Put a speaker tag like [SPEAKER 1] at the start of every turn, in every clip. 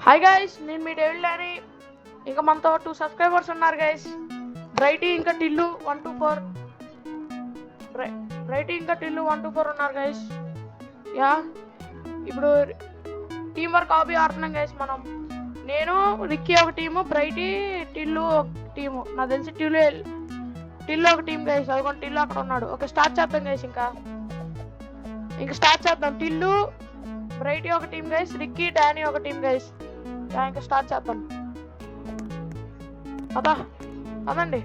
[SPEAKER 1] Hi guys, నేను మీ David అని. ఇంకా మనతో 2 సబ్స్క్రైబర్స్ ఉన్నారు గైస్. బ్రైటీ ఇంకా టిల్లు 124. బ్రైటీ ఇంకా టిల్లు 124 ఉన్నారు గైస్. యా, ఇప్పుడు టీం వర్క్ హాబీ ఆడుతున్నాం గైస్. మనం నేను రిక్కీ ఒక టీము, బ్రైటీ టిల్లు ఒక టీము. నాకు తెలిసి టిల్లు ఒక టీం గైస్. అదిగోండి టిల్లు అక్కడ ఉన్నాడు. ఓకే, స్టార్ట్ చేద్దాం గైస్. ఇంకా స్టార్ట్ చేద్దాం. టిల్లు బ్రైటీ ఒక టీం గైస్, రిక్కీ డానీ ఒక టీం గైస్. ఇంకా స్టార్ట్ చేద్దాం. అదండి.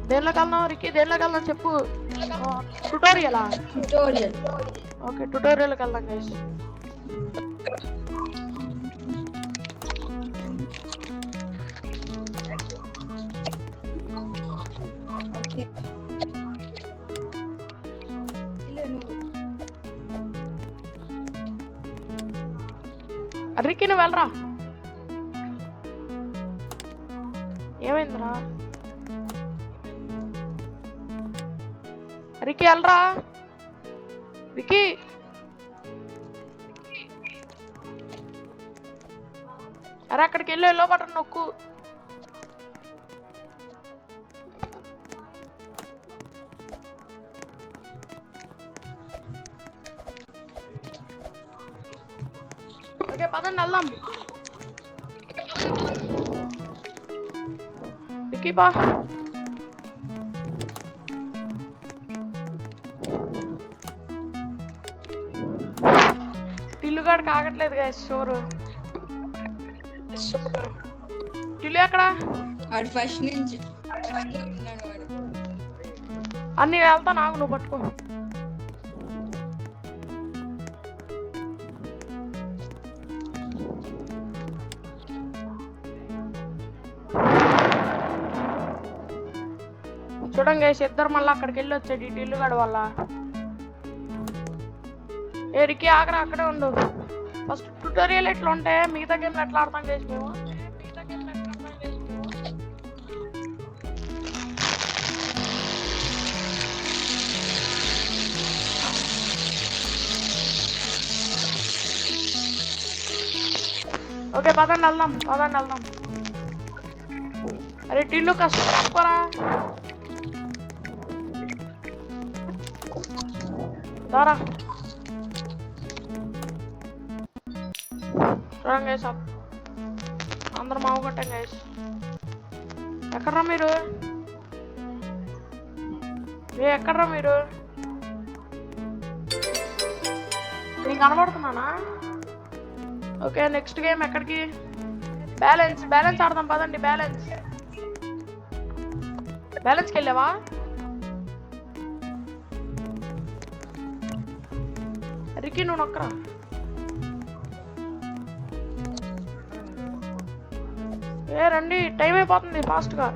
[SPEAKER 1] దేనిలోకి వెళ్దాం రిక్కీ? దేనిలోకి వెళ్దాం చెప్పు. ట్యుటోరియల్. ఓకే, ట్యుటోరియల్కి వెళ్దాం గైస్. రిక్కీ నువ్వు వెళ్ళరా. ఏమైందిరా రిక్కీ? వెళ్ళరా రిక్కీ. అరే అక్కడికి వెళ్ళి ఎల్లో బటన్ నొక్కు. ఓకే పదండి వెళ్దాం. రిక్కీ బా. టిల్లుగాడు కాగట్లేదు గైస్. షోరు టిల్లు ఎక్కడ?
[SPEAKER 2] ఫస్ట్ నుంచి
[SPEAKER 1] అన్ని వెళ్తా. నాకు నువ్వు పట్టుకో. చూడండి గైస్, ఇద్దరు మళ్ళీ అక్కడికి వెళ్ళి వచ్చాడు ఈ టిల్లుగాడు వల్ల. ఏ రిక్కీ ఆగరా, అక్కడే ఉండు. ఫస్ట్ ట్యుటోరియల్ ఎట్లా ఉంటే మిగతా గేమ్లు ఎట్లా ఆడతాం గైస్ మేము. ఓకే పదండి వెళ్దాం. అరే టిల్లు కష్టపరా. దారా చూడండి గైస్, అందరం మావగొట్టాం గైస్. ఎక్కడ్రా మీరు? ఎక్కడ్రా మీరు? నేను కనబడుతున్నానా? ఓకే, నెక్స్ట్ గేమ్ ఎక్కడికి? బ్యాలెన్స్ ఆడదాం పదండి. బ్యాలెన్స్కి వెళ్ళావా? రిక్కీ నువ్వు నొక్కరా. రండి, టైం అయిపోతుంది ఫాస్ట్గా.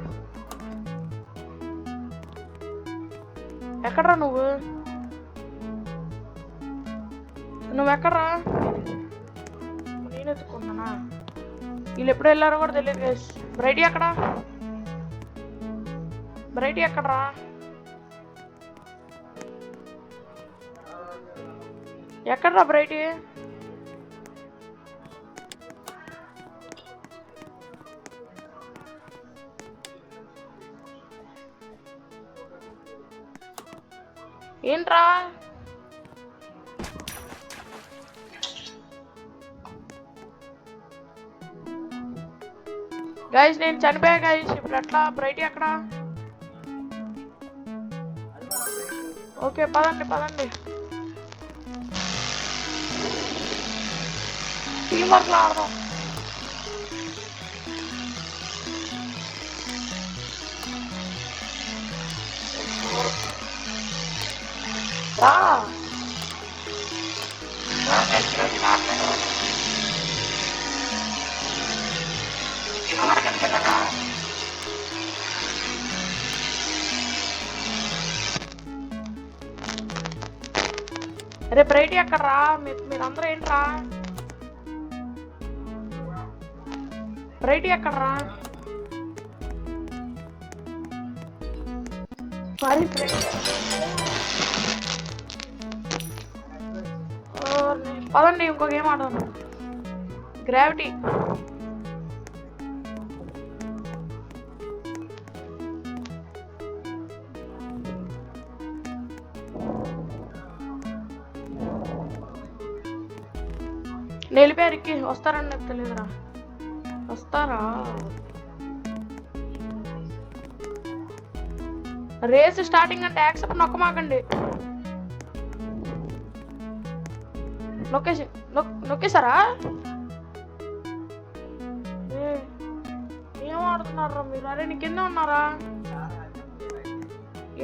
[SPEAKER 1] ఎక్కడ్రా నువ్వెక్కడ్రా? నేను ఎత్తుకున్నానా? వీళ్ళు ఎప్పుడు వెళ్ళారో కూడా తెలియదు గైస్. బ్రైటీ ఎక్కడ్రా? ఎక్కడ్రా బ్రైటీ? ఏంట్రా? గైస్ నేను చనిపోయా గైస్. ఇప్పుడు ఎట్లా? బ్రైటీ ఎక్కడ? ఓకే పదండి. టీం వర్క్ లో ఆడదాం. రా అరే బ్రైటీ ఎక్కడ్రా? మీరందరూ ఏంట్రా? బ్రైటీ ఎక్కడ్రా? మరి పదండి ఇంకో గేమ్ ఆడదాం. గ్రావిటీ. నెలిపేరికి వస్తారని నాకు తెలియదురా. వస్తారా? రేస్ స్టార్టింగ్ అంటే యాక్సెప్ట్ నొక్కమాకండి. నొక్కేసారా? ఏం ఆడుతున్నారా మీరు? అరే నీ కింద ఉన్నారా?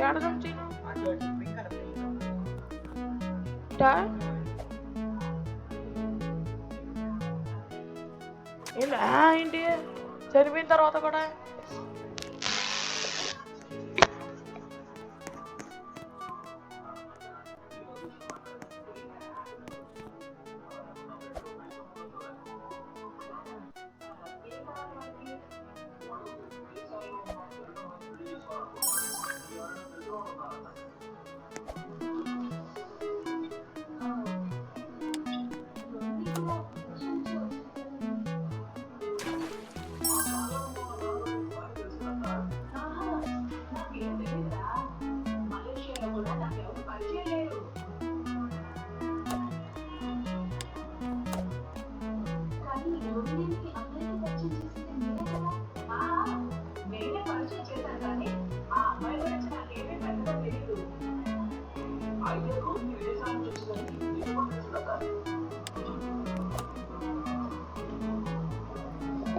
[SPEAKER 1] ఏడదాం చీను ఏంటి చనిపోయిన తర్వాత కూడా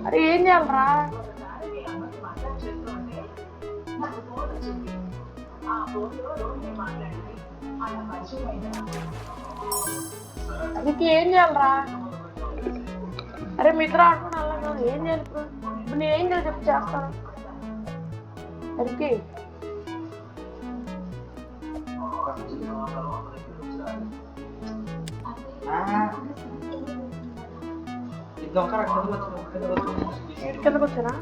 [SPEAKER 1] అరే ఏం చేయాలరా? అది ఏం చేయాలరా? అరే మిత్ర ఆడుకుని అలాగా ఏం చేయాలి ఇప్పుడు? నేను ఏం చేయాలి చెప్పి చేస్తాను. అరికి కిందకు వచ్చానా?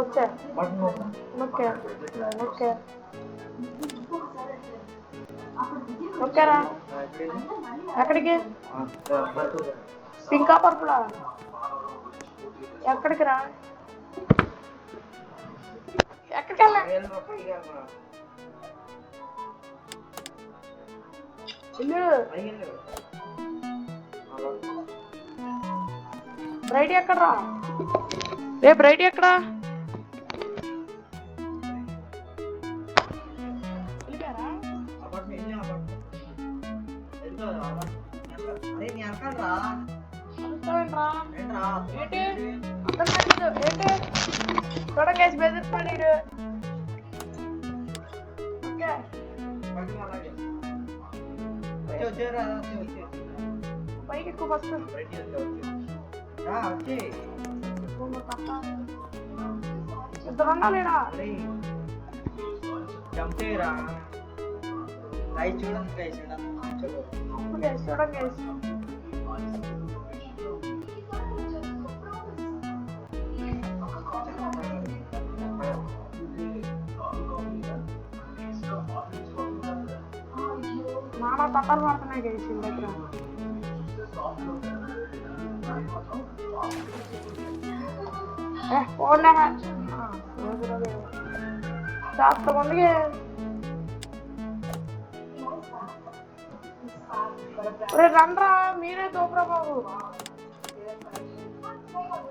[SPEAKER 1] వచ్చా. ఓకే ఓకే ఓకేరా. ఎక్కడికి? పింకా పర్పులా? ఎక్కడికి రా? ఎక్కడికి వెళ్ళా? బ్రైట్ ఎక్కడరా? రే బ్రైట్ ఎక్కడా? బెదిరిస్తాడు. పైకి ఎక్కువ ఫస్ట్ ఇద్దరు ఉండాలేడా? చూడండి నానా తప్పలు పడుతున్నాయి గైస్ దగ్గర. పోండి శాస్త్ర మందికి రండ్రా. మీరే తోపురా బాబు.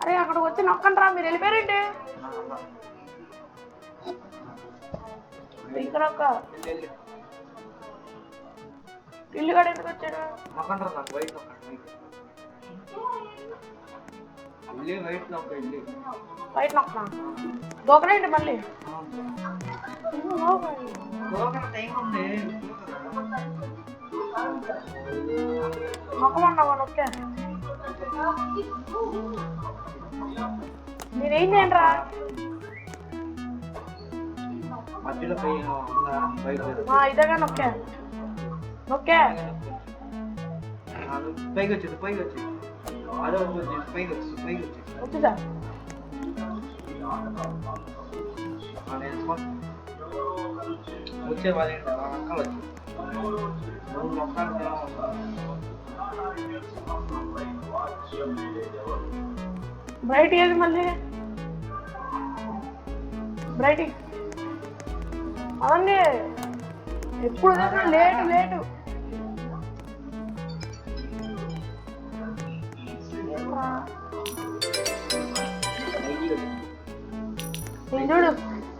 [SPEAKER 1] అరే అక్కడికి వచ్చి నొక్కండి రా. మీరు వెళ్ళిపోయారండి. ఇక్కడ ఇల్లు కూడా ఎందుకు వచ్చాడు? వైట్ నొక్కనా? దూకనండి మళ్ళీ. నొక్కమన్నావా? నొక్కే. మీరేం చేయండి రా. ఇదేగా నొక్కే. నొక్కే
[SPEAKER 3] పైకి వచ్చింది. వచ్చేసా వచ్చే వాళ్ళు వచ్చి నువ్వు మొక్కలు
[SPEAKER 1] బ్రైట్ ఏది మళ్ళీ బ్రైట్ అదండి ఎప్పుడు లేటు లేటు నేను చూడు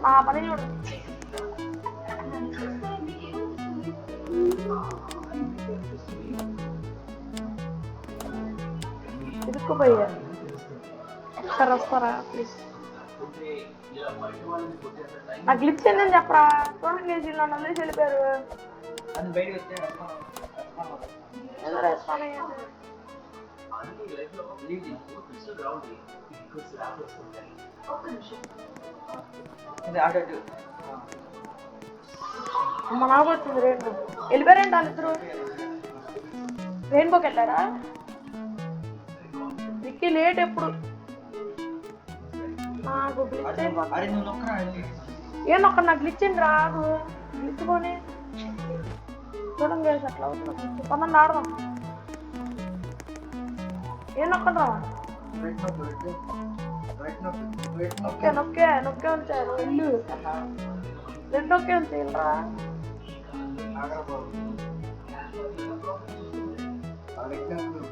[SPEAKER 1] నా పని చూడు ఇరుక్కుపోయా ఒకసారి వస్తారా ప్లీజ్ నా గ్లిప్స్ ఏంటని చెప్పరా చూడండి వీళ్ళు నన్ను వదిలేసి వెళ్ళిపోయారు
[SPEAKER 3] అది బయటకు వచ్చే
[SPEAKER 1] ఏదో రెస్పాండ్ అయ్యాను
[SPEAKER 3] ఆటో
[SPEAKER 1] అమ్మ నాకు వచ్చింది రెయిన్బో వెళ్ళిపోయారండి వాళ్ళిద్దరు రెయిన్బోకి వెళ్ళారా రిక్కీ లేట్ ఎప్పుడు నాకు గ్లిచ్
[SPEAKER 3] అరే నువ్వు నొక్కరా
[SPEAKER 1] ఏం ఒక్క నాకు గ్లిచ్ అండి రాదు గ్లిచ్చుకొని చూడండి guys, అట్లా అవుతుంది కొందరు ఆడదాం ఏం నొక్కండి రా నొక్కే నొక్కే నొక్కే ఉంచారు ఇల్లు రెండు నొక్కే ఉంచాయి రా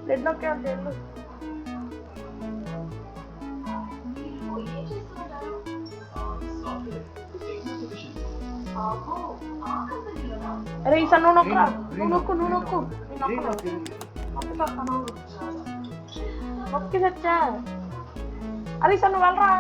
[SPEAKER 1] రెండు నొక్కే ఉంచాయి ఇల్లు అరే ఈసారి నువ్వు నొక్కరా నువ్వు నొక్కు నొక్కి తెచ్చా అరే ఈసారి నువ్వు వెళ్ళరా